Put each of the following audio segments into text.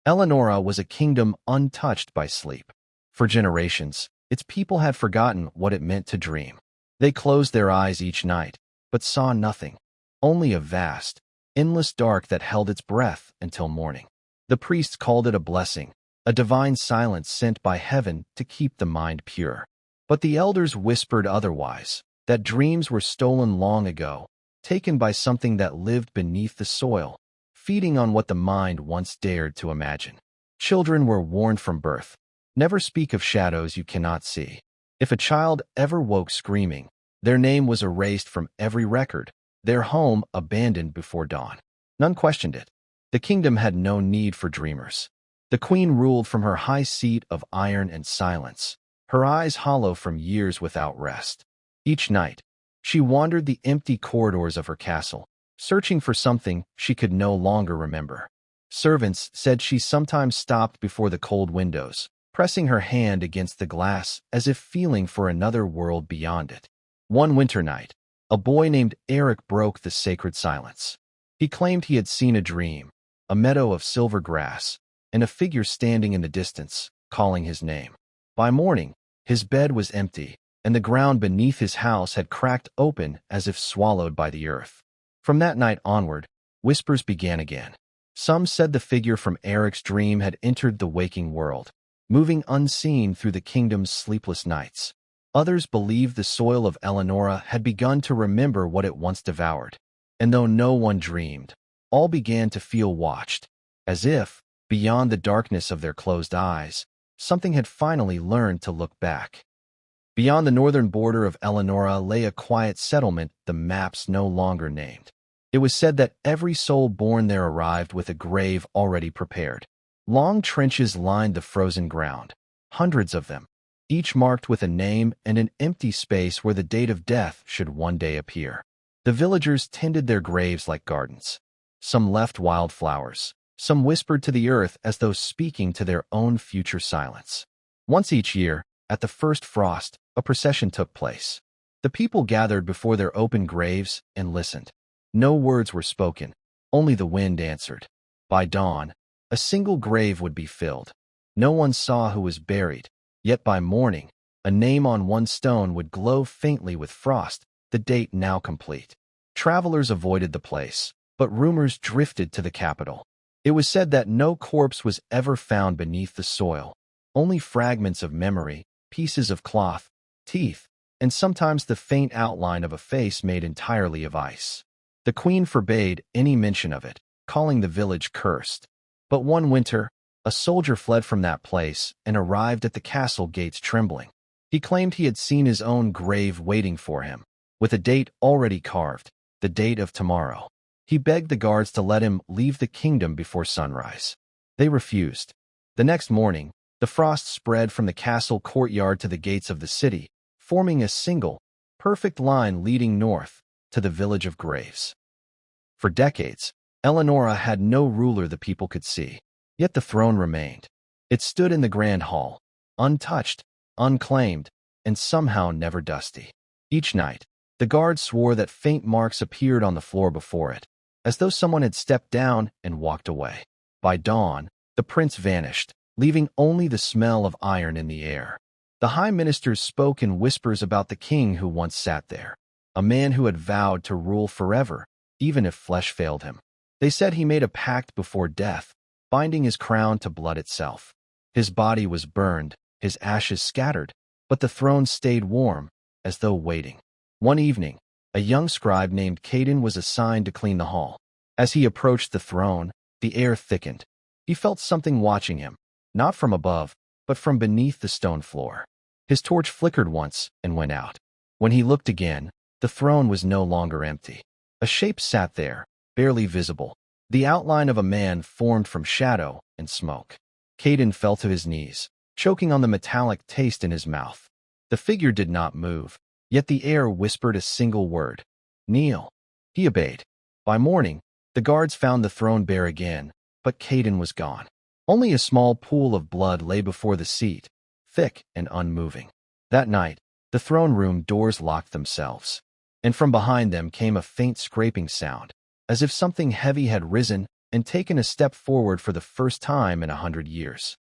Elenora was a kingdom untouched by sleep. For generations, its people had forgotten what it meant to dream. They closed their eyes each night, but saw nothing, only a vast, endless dark that held its breath until morning. The priests called it a blessing, a divine silence sent by heaven to keep the mind pure. But the elders whispered otherwise, that dreams were stolen long ago, taken by something that lived beneath the soil, feeding on what the mind once dared to imagine. Children were warned from birth, never speak of shadows you cannot see. If a child ever woke screaming, their name was erased from every record, their home abandoned before dawn. None questioned it. The kingdom had no need for dreamers. The queen ruled from her high seat of iron and silence, her eyes hollow from years without rest. Each night, she wandered the empty corridors of her castle, searching for something she could no longer remember. Servants said she sometimes stopped before the cold windows, pressing her hand against the glass as if feeling for another world beyond it. One winter night, a boy named Eric broke the sacred silence. He claimed he had seen a dream, a meadow of silver grass, and a figure standing in the distance, calling his name. By morning, his bed was empty, and the ground beneath his house had cracked open as if swallowed by the earth. From that night onward, whispers began again. Some said the figure from Eric's dream had entered the waking world, moving unseen through the kingdom's sleepless nights. Others believed the soil of Elenora had begun to remember what it once devoured. And though no one dreamed, all began to feel watched, as if, beyond the darkness of their closed eyes, something had finally learned to look back. Beyond the northern border of Elenora lay a quiet settlement the maps no longer named. It was said that every soul born there arrived with a grave already prepared. Long trenches lined the frozen ground, hundreds of them, each marked with a name and an empty space where the date of death should one day appear. The villagers tended their graves like gardens. Some left wildflowers, some whispered to the earth as though speaking to their own future silence. Once each year, at the first frost, a procession took place. The people gathered before their open graves and listened. No words were spoken, only the wind answered. By dawn, a single grave would be filled. No one saw who was buried, yet by morning, a name on one stone would glow faintly with frost, the date now complete. Travelers avoided the place, but rumors drifted to the capital. It was said that no corpse was ever found beneath the soil, only fragments of memory, pieces of cloth, teeth, and sometimes the faint outline of a face made entirely of ice. The queen forbade any mention of it, calling the village cursed. But one winter, a soldier fled from that place and arrived at the castle gates trembling. He claimed he had seen his own grave waiting for him, with a date already carved, the date of tomorrow. He begged the guards to let him leave the kingdom before sunrise. They refused. The next morning, the frost spread from the castle courtyard to the gates of the city, forming a single, perfect line leading north to the village of graves. For decades, Elenora had no ruler the people could see, yet the throne remained. It stood in the grand hall, untouched, unclaimed, and somehow never dusty. Each night, the guards swore that faint marks appeared on the floor before it, as though someone had stepped down and walked away. By dawn, the prince vanished, leaving only the smell of iron in the air. The high ministers spoke in whispers about the king who once sat there, a man who had vowed to rule forever, even if flesh failed him. They said he made a pact before death, binding his crown to blood itself. His body was burned, his ashes scattered, but the throne stayed warm, as though waiting. One evening, a young scribe named Caden was assigned to clean the hall. As he approached the throne, the air thickened. He felt something watching him, not from above, but from beneath the stone floor. His torch flickered once and went out. When he looked again, the throne was no longer empty. A shape sat there, barely visible, the outline of a man formed from shadow and smoke. Caden fell to his knees, choking on the metallic taste in his mouth. The figure did not move, yet the air whispered a single word: "Kneel." He obeyed. By morning, the guards found the throne bare again, but Caden was gone. Only a small pool of blood lay before the seat, thick and unmoving. That night, the throne room doors locked themselves, and from behind them came a faint scraping sound, as if something heavy had risen and taken a step forward for the first time in 100 years.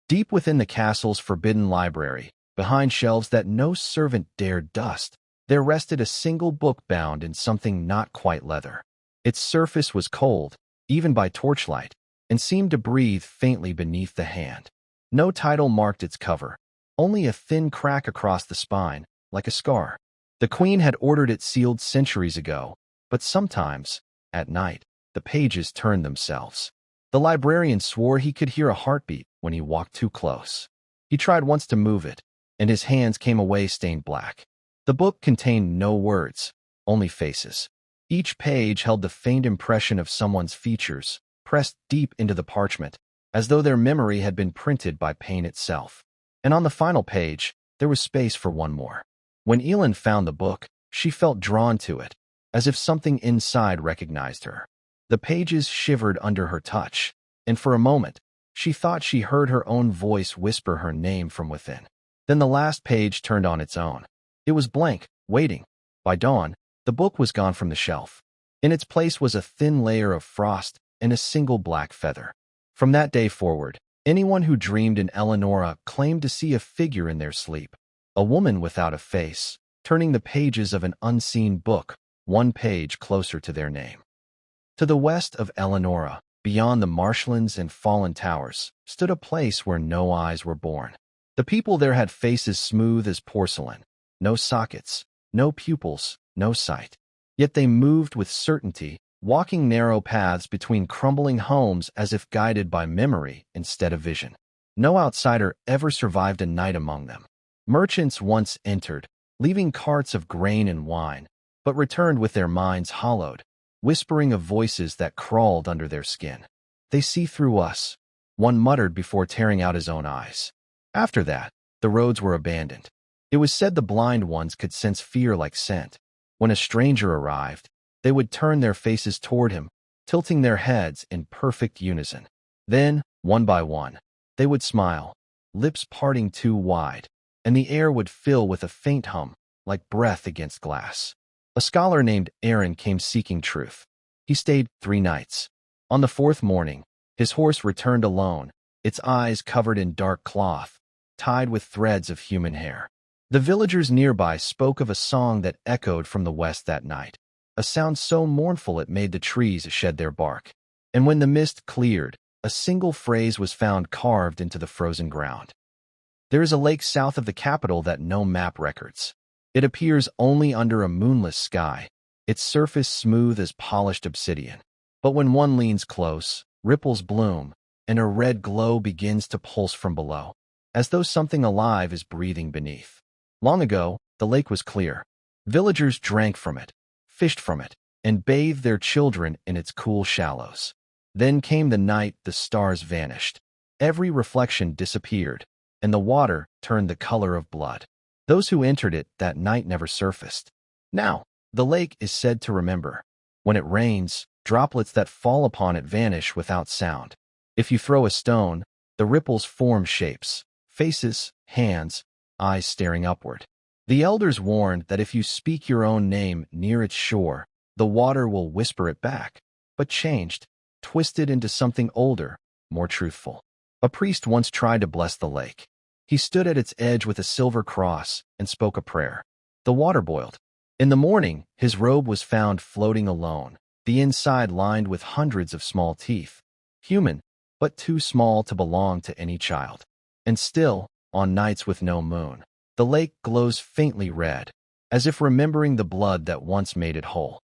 Deep within the castle's forbidden library, behind shelves that no servant dared dust, there rested a single book bound in something not quite leather. Its surface was cold, even by torchlight, and seemed to breathe faintly beneath the hand. No title marked its cover, only a thin crack across the spine, like a scar. The queen had ordered it sealed centuries ago, but sometimes, at night, the pages turned themselves. The librarian swore he could hear a heartbeat when he walked too close. He tried once to move it, and his hands came away stained black. The book contained no words, only faces. Each page held the faint impression of someone's features, pressed deep into the parchment, as though their memory had been printed by pain itself. And on the final page, there was space for one more. When Elin found the book, she felt drawn to it, as if something inside recognized her. The pages shivered under her touch, and for a moment, she thought she heard her own voice whisper her name from within. Then the last page turned on its own. It was blank, waiting. By dawn, the book was gone from the shelf. In its place was a thin layer of frost and a single black feather. From that day forward, anyone who dreamed in Elenora claimed to see a figure in their sleep, a woman without a face, turning the pages of an unseen book, one page closer to their name. To the west of Elenora, beyond the marshlands and fallen towers, stood a place where no eyes were born. The people there had faces smooth as porcelain, no sockets, no pupils, no sight. Yet they moved with certainty, walking narrow paths between crumbling homes as if guided by memory instead of vision. No outsider ever survived a night among them. Merchants once entered, leaving carts of grain and wine, but returned with their minds hollowed, whispering of voices that crawled under their skin. "They see through us," one muttered before tearing out his own eyes. After that, the roads were abandoned. It was said the blind ones could sense fear like scent. When a stranger arrived, they would turn their faces toward him, tilting their heads in perfect unison. Then, one by one, they would smile, lips parting too wide, and the air would fill with a faint hum, like breath against glass. A scholar named Aaron came seeking truth. He stayed 3 nights. On the 4th morning, his horse returned alone, its eyes covered in dark cloth, tied with threads of human hair. The villagers nearby spoke of a song that echoed from the west that night, a sound so mournful it made the trees shed their bark. And when the mist cleared, a single phrase was found carved into the frozen ground. There is a lake south of the capital that no map records. It appears only under a moonless sky, its surface smooth as polished obsidian. But when one leans close, ripples bloom, and a red glow begins to pulse from below, as though something alive is breathing beneath. Long ago, the lake was clear. Villagers drank from it, fished from it, and bathed their children in its cool shallows. Then came the night the stars vanished. Every reflection disappeared, and the water turned the color of blood. Those who entered it that night never surfaced. Now, the lake is said to remember. When it rains, droplets that fall upon it vanish without sound. If you throw a stone, the ripples form shapes, faces, hands, eyes staring upward. The elders warned that if you speak your own name near its shore, the water will whisper it back, but changed, twisted into something older, more truthful. A priest once tried to bless the lake. He stood at its edge with a silver cross and spoke a prayer. The water boiled. In the morning, his robe was found floating alone, the inside lined with hundreds of small teeth. Human, but too small to belong to any child. And still, on nights with no moon, the lake glows faintly red, as if remembering the blood that once made it whole.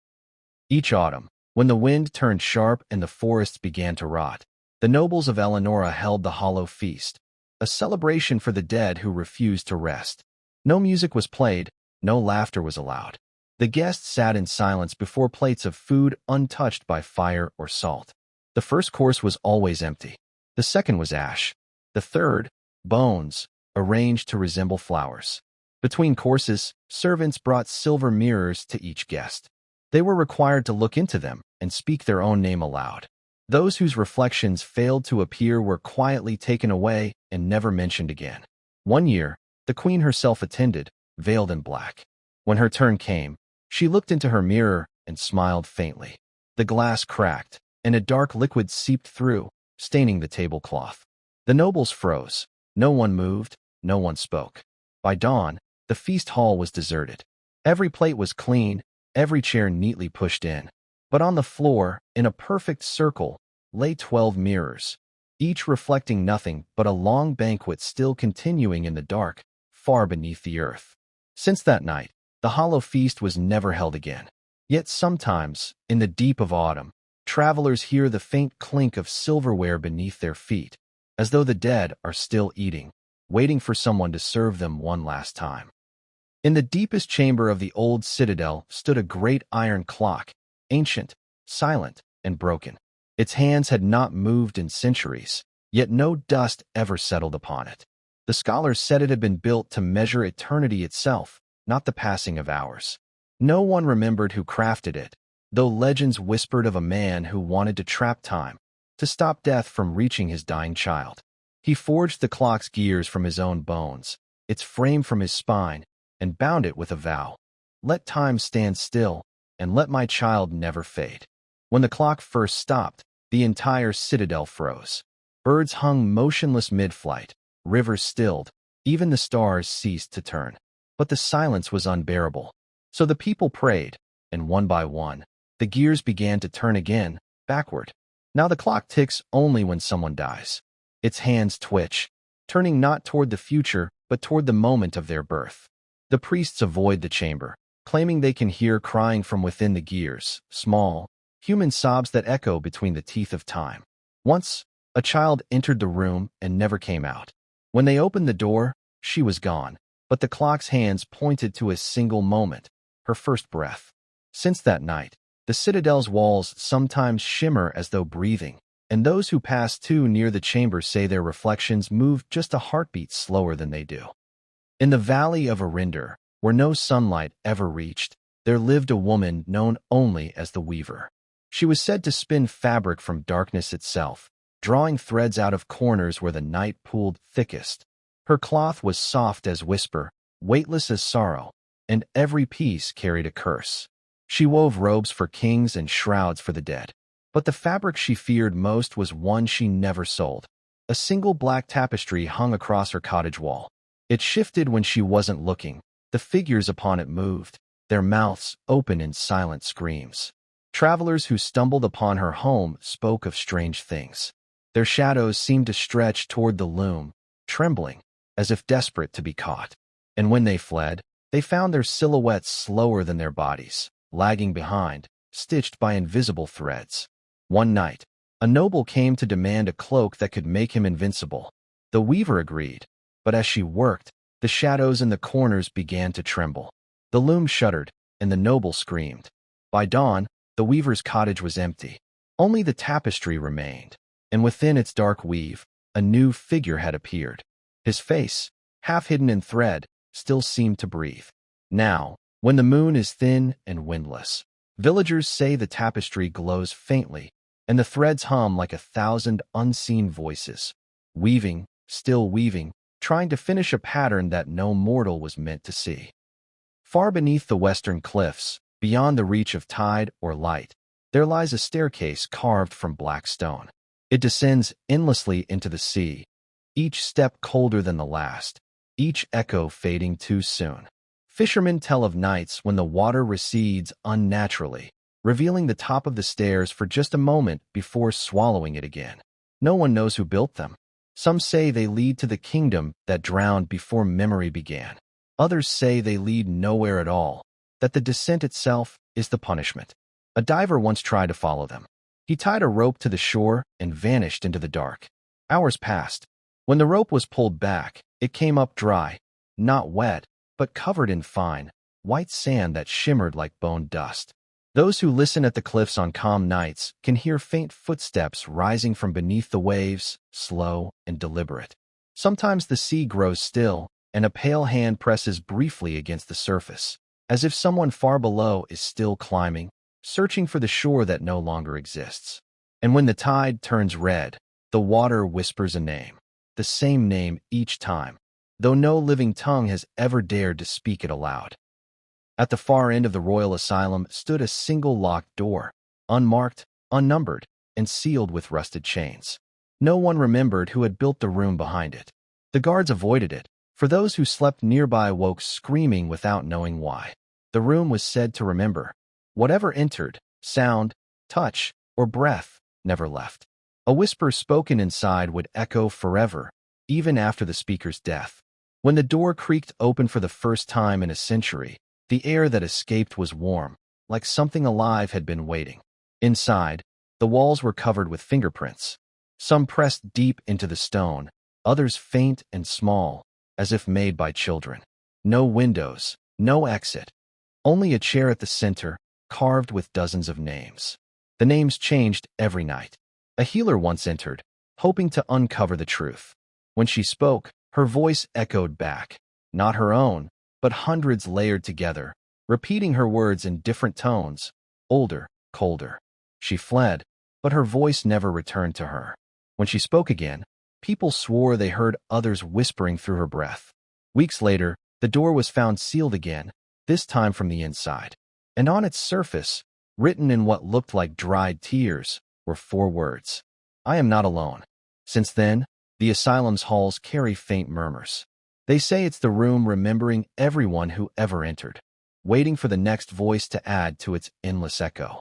Each autumn, when the wind turned sharp and the forests began to rot, the nobles of Elenora held the hollow feast, a celebration for the dead who refused to rest. No music was played, no laughter was allowed. The guests sat in silence before plates of food untouched by fire or salt. The first course was always empty. The second was ash. The third, bones, arranged to resemble flowers. Between courses, servants brought silver mirrors to each guest. They were required to look into them and speak their own name aloud. Those whose reflections failed to appear were quietly taken away and never mentioned again. One year, the queen herself attended, veiled in black. When her turn came, she looked into her mirror and smiled faintly. The glass cracked, and a dark liquid seeped through, staining the tablecloth. The nobles froze. No one moved, no one spoke. By dawn, the feast hall was deserted. Every plate was clean, every chair neatly pushed in. But on the floor, in a perfect circle, lay 12 mirrors, each reflecting nothing but a long banquet still continuing in the dark, far beneath the earth. Since that night, the hollow feast was never held again. Yet sometimes, in the deep of autumn, travelers hear the faint clink of silverware beneath their feet, as though the dead are still eating, waiting for someone to serve them one last time. In the deepest chamber of the old citadel stood a great iron clock, ancient, silent, and broken. Its hands had not moved in centuries, yet no dust ever settled upon it. The scholars said it had been built to measure eternity itself, not the passing of hours. No one remembered who crafted it, though legends whispered of a man who wanted to trap time, to stop death from reaching his dying child. He forged the clock's gears from his own bones, its frame from his spine, and bound it with a vow. Let time stand still, and let my child never fade. When the clock first stopped, the entire citadel froze. Birds hung motionless mid-flight, rivers stilled, even the stars ceased to turn. But the silence was unbearable. So the people prayed, and one by one, the gears began to turn again, backward. Now the clock ticks only when someone dies. Its hands twitch, turning not toward the future, but toward the moment of their birth. The priests avoid the chamber, claiming they can hear crying from within the gears, small, human sobs that echo between the teeth of time. Once, a child entered the room and never came out. When they opened the door, she was gone, but the clock's hands pointed to a single moment, her first breath. Since that night, the citadel's walls sometimes shimmer as though breathing, and those who pass too near the chamber say their reflections move just a heartbeat slower than they do. In the valley of Arinder, where no sunlight ever reached, there lived a woman known only as the Weaver. She was said to spin fabric from darkness itself, drawing threads out of corners where the night pooled thickest. Her cloth was soft as whisper, weightless as sorrow, and every piece carried a curse. She wove robes for kings and shrouds for the dead. But the fabric she feared most was one she never sold. A single black tapestry hung across her cottage wall. It shifted when she wasn't looking. The figures upon it moved, their mouths open in silent screams. Travelers who stumbled upon her home spoke of strange things. Their shadows seemed to stretch toward the loom, trembling, as if desperate to be caught. And when they fled, they found their silhouettes slower than their bodies, lagging behind, stitched by invisible threads. One night, a noble came to demand a cloak that could make him invincible. The Weaver agreed, but as she worked, the shadows in the corners began to tremble. The loom shuddered, and the noble screamed. By dawn, the Weaver's cottage was empty. Only the tapestry remained, and within its dark weave, a new figure had appeared. His face, half hidden in thread, still seemed to breathe. Now, when the moon is thin and windless, villagers say the tapestry glows faintly, and the threads hum like 1,000 unseen voices, weaving, still weaving, trying to finish a pattern that no mortal was meant to see. Far beneath the western cliffs, beyond the reach of tide or light, there lies a staircase carved from black stone. It descends endlessly into the sea, each step colder than the last, each echo fading too soon. Fishermen tell of nights when the water recedes unnaturally, revealing the top of the stairs for just a moment before swallowing it again. No one knows who built them. Some say they lead to the kingdom that drowned before memory began. Others say they lead nowhere at all, that the descent itself is the punishment. A diver once tried to follow them. He tied a rope to the shore and vanished into the dark. Hours passed. When the rope was pulled back, it came up dry, not wet, but covered in fine, white sand that shimmered like bone dust. Those who listen at the cliffs on calm nights can hear faint footsteps rising from beneath the waves, slow and deliberate. Sometimes the sea grows still, and a pale hand presses briefly against the surface, as if someone far below is still climbing, searching for the shore that no longer exists. And when the tide turns red, the water whispers a name, the same name each time, though no living tongue has ever dared to speak it aloud. At the far end of the royal asylum stood a single locked door, unmarked, unnumbered, and sealed with rusted chains. No one remembered who had built the room behind it. The guards avoided it, for those who slept nearby woke screaming without knowing why. The room was said to remember. Whatever entered, sound, touch, or breath, never left. A whisper spoken inside would echo forever, even after the speaker's death. When the door creaked open for the first time in a century, the air that escaped was warm, like something alive had been waiting. Inside, the walls were covered with fingerprints. Some pressed deep into the stone, others faint and small, as if made by children. No windows, no exit. Only a chair at the center, carved with dozens of names. The names changed every night. A healer once entered, hoping to uncover the truth. When she spoke, her voice echoed back, not her own, but hundreds layered together, repeating her words in different tones, older, colder. She fled, but her voice never returned to her. When she spoke again, people swore they heard others whispering through her breath. Weeks later, the door was found sealed again, this time from the inside. And on its surface, written in what looked like dried tears, were 4 words. I am not alone. Since then, the asylum's halls carry faint murmurs. They say it's the room remembering everyone who ever entered, waiting for the next voice to add to its endless echo.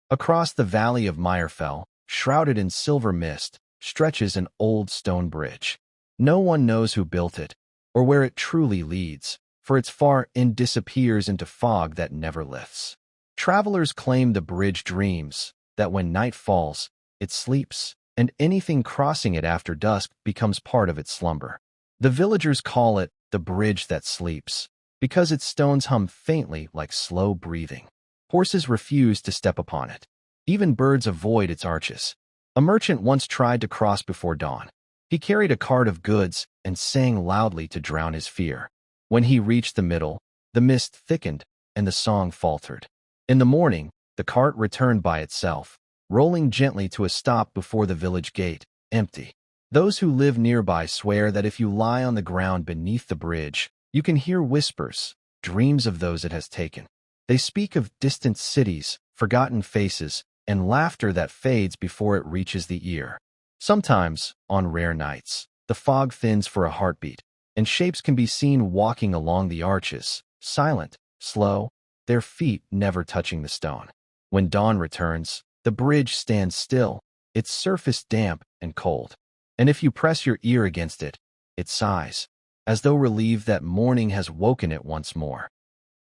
Across the valley of Meyerfell, shrouded in silver mist, stretches an old stone bridge. No one knows who built it, or where it truly leads, for its far end disappears into fog that never lifts. Travelers claim the bridge dreams, that when night falls, it sleeps, and anything crossing it after dusk becomes part of its slumber. The villagers call it the bridge that sleeps, because its stones hum faintly like slow breathing. Horses refuse to step upon it. Even birds avoid its arches. A merchant once tried to cross before dawn. He carried a cart of goods and sang loudly to drown his fear. When he reached the middle, the mist thickened and the song faltered. In the morning, the cart returned by itself, rolling gently to a stop before the village gate, empty. Those who live nearby swear that if you lie on the ground beneath the bridge, you can hear whispers, dreams of those it has taken. They speak of distant cities, forgotten faces, and laughter that fades before it reaches the ear. Sometimes, on rare nights, the fog thins for a heartbeat, and shapes can be seen walking along the arches, silent, slow, their feet never touching the stone. When dawn returns, the bridge stands still, its surface damp and cold. And if you press your ear against it, it sighs, as though relieved that morning has woken it once more.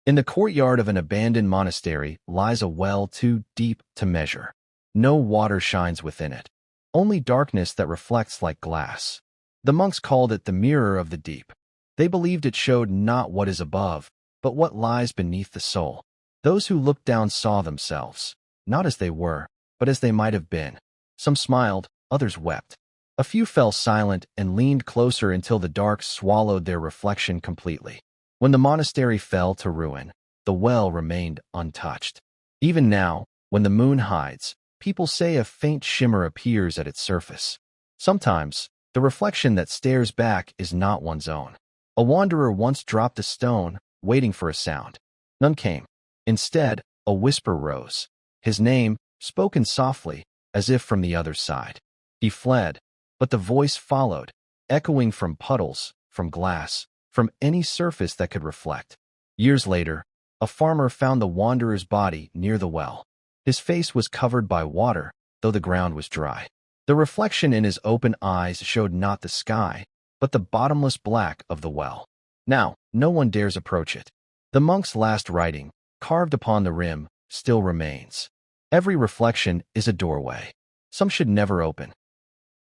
In the courtyard of an abandoned monastery lies a well too deep to measure. No water shines within it, only darkness that reflects like glass. The monks called it the mirror of the deep. They believed it showed not what is above, but what lies beneath the soul. Those who looked down saw themselves, not as they were, but as they might have been. Some smiled, others wept. A few fell silent and leaned closer until the dark swallowed their reflection completely. When the monastery fell to ruin, the well remained untouched. Even now, when the moon hides, people say a faint shimmer appears at its surface. Sometimes, the reflection that stares back is not one's own. A wanderer once dropped a stone, waiting for a sound. None came. Instead, a whisper rose. His name, spoken softly, as if from the other side. He fled, but the voice followed, echoing from puddles, from glass, from any surface that could reflect. Years later, a farmer found the wanderer's body near the well. His face was covered by water, though the ground was dry. The reflection in his open eyes showed not the sky, but the bottomless black of the well. Now, no one dares approach it. The monk's last writing, carved upon the rim, still remains. Every reflection is a doorway. Some should never open.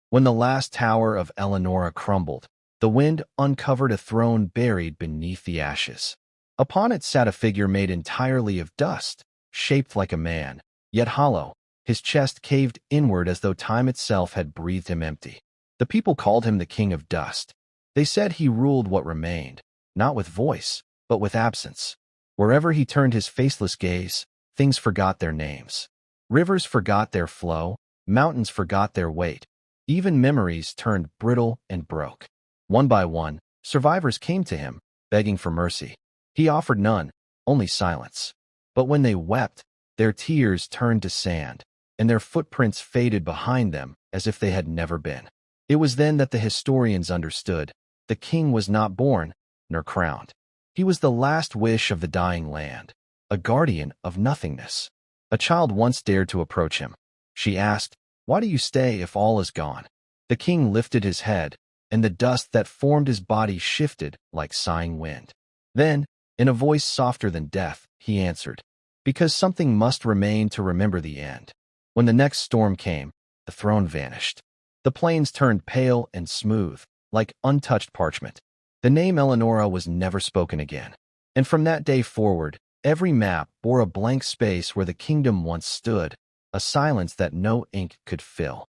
When the last tower of Elenora crumbled, the wind uncovered a throne buried beneath the ashes. Upon it sat a figure made entirely of dust, shaped like a man, yet hollow, his chest caved inward as though time itself had breathed him empty. The people called him the King of Dust. They said he ruled what remained, not with voice, but with absence. Wherever he turned his faceless gaze, things forgot their names. Rivers forgot their flow, mountains forgot their weight. Even memories turned brittle and broke. One by one, survivors came to him, begging for mercy. He offered none, only silence. But when they wept, their tears turned to sand, and their footprints faded behind them as if they had never been. It was then that the historians understood the king was not born nor crowned. He was the last wish of the dying land, a guardian of nothingness. A child once dared to approach him. She asked, "Why do you stay if all is gone?" The king lifted his head, and the dust that formed his body shifted like sighing wind. Then, in a voice softer than death, he answered, "Because something must remain to remember the end." When the next storm came, the throne vanished. The plains turned pale and smooth, like untouched parchment. The name Elenora was never spoken again. And from that day forward, every map bore a blank space where the kingdom once stood, a silence that no ink could fill.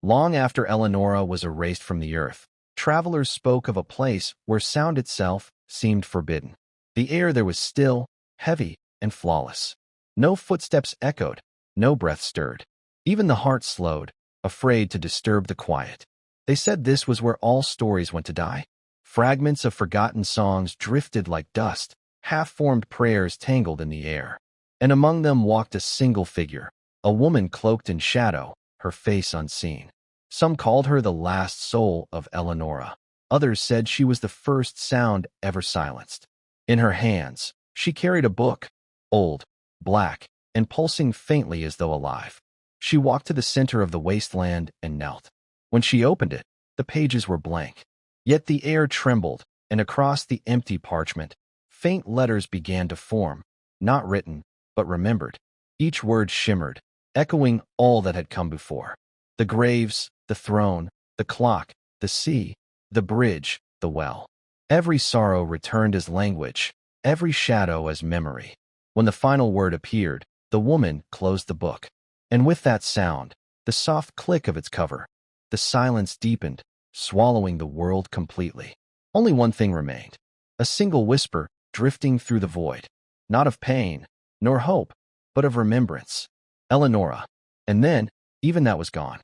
Long after Elenora was erased from the earth, travelers spoke of a place where sound itself seemed forbidden. The air there was still, heavy, and flawless. No footsteps echoed, no breath stirred. Even the heart slowed, afraid to disturb the quiet. They said this was where all stories went to die. Fragments of forgotten songs drifted like dust, half-formed prayers tangled in the air. And among them walked a single figure, a woman cloaked in shadow, her face unseen. Some called her the last soul of Elenora. Others said she was the first sound ever silenced. In her hands, she carried a book, old, black, and pulsing faintly as though alive. She walked to the center of the wasteland and knelt. When she opened it, the pages were blank. Yet the air trembled, and across the empty parchment, faint letters began to form, not written, but remembered. Each word shimmered, echoing all that had come before. The graves, the throne, the clock, the sea, the bridge, the well. Every sorrow returned as language, every shadow as memory. When the final word appeared, the woman closed the book. And with that sound, the soft click of its cover, the silence deepened, swallowing the world completely. Only one thing remained, a single whisper drifting through the void, not of pain, nor hope, but of remembrance. Elenora. And then, even that was gone.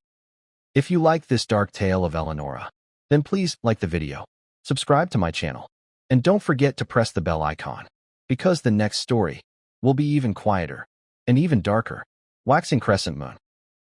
If you like this dark tale of Elenora, then please like the video, subscribe to my channel, and don't forget to press the bell icon, because the next story will be even quieter and even darker. Waxing Crescent Moon.